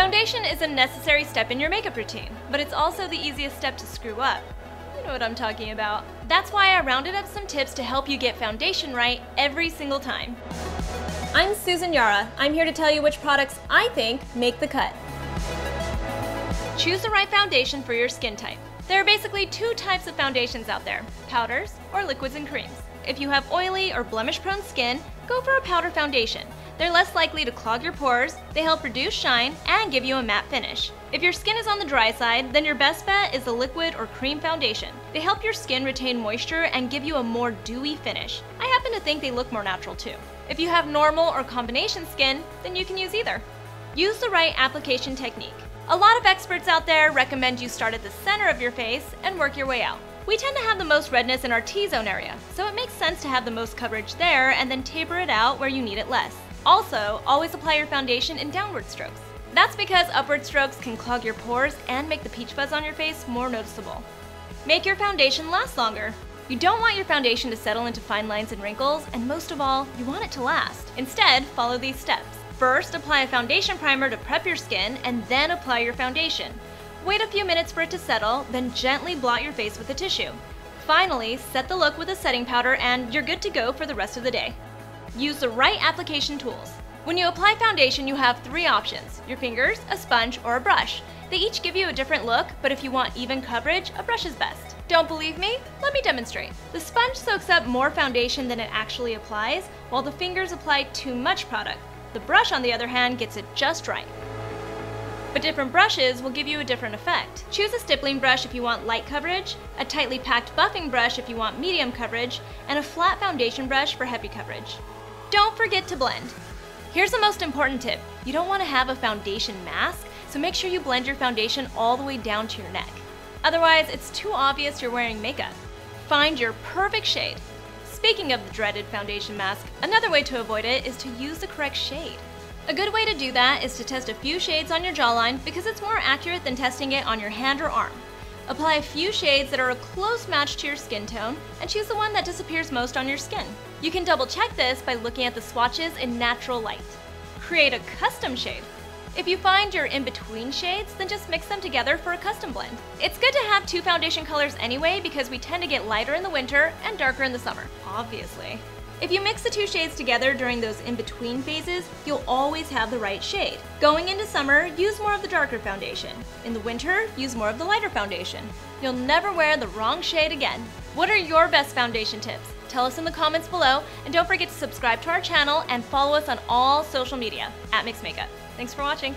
Foundation is a necessary step in your makeup routine, but it's also the easiest step to screw up. You know what I'm talking about. That's why I rounded up some tips to help you get foundation right every single time. I'm Susan Yara. I'm here to tell you which products I think make the cut. Choose the right foundation for your skin type. There are basically two types of foundations out there, powders or liquids and creams. If you have oily or blemish-prone skin, go for a powder foundation. They're less likely to clog your pores, they help reduce shine, and give you a matte finish. If your skin is on the dry side, then your best bet is the liquid or cream foundation. They help your skin retain moisture and give you a more dewy finish. I happen to think they look more natural too. If you have normal or combination skin, then you can use either. Use the right application technique. A lot of experts out there recommend you start at the center of your face and work your way out. We tend to have the most redness in our T-zone area, so it makes sense to have the most coverage there and then taper it out where you need it less. Also, always apply your foundation in downward strokes. That's because upward strokes can clog your pores and make the peach fuzz on your face more noticeable. Make your foundation last longer. You don't want your foundation to settle into fine lines and wrinkles, and most of all, you want it to last. Instead, follow these steps. First, apply a foundation primer to prep your skin, and then apply your foundation. Wait a few minutes for it to settle, then gently blot your face with a tissue. Finally, set the look with a setting powder and you're good to go for the rest of the day. Use the right application tools. When you apply foundation, you have three options: your fingers, a sponge, or a brush. They each give you a different look, but if you want even coverage, a brush is best. Don't believe me? Let me demonstrate. The sponge soaks up more foundation than it actually applies, while the fingers apply too much product. The brush, on the other hand, gets it just right. But different brushes will give you a different effect. Choose a stippling brush if you want light coverage, a tightly packed buffing brush if you want medium coverage, and a flat foundation brush for heavy coverage. Don't forget to blend. Here's the most important tip. You don't want to have a foundation mask, so make sure you blend your foundation all the way down to your neck. Otherwise, it's too obvious you're wearing makeup. Find your perfect shade. Speaking of the dreaded foundation mask, another way to avoid it is to use the correct shade. A good way to do that is to test a few shades on your jawline because it's more accurate than testing it on your hand or arm. Apply a few shades that are a close match to your skin tone and choose the one that disappears most on your skin. You can double check this by looking at the swatches in natural light. Create a custom shade. If you find you're in between shades, then just mix them together for a custom blend. It's good to have two foundation colors anyway because we tend to get lighter in the winter and darker in the summer, obviously. If you mix the two shades together during those in-between phases, you'll always have the right shade. Going into summer, use more of the darker foundation. In the winter, use more of the lighter foundation. You'll never wear the wrong shade again. What are your best foundation tips? Tell us in the comments below, and don't forget to subscribe to our channel and follow us on all social media @MixedMakeup. Thanks for watching.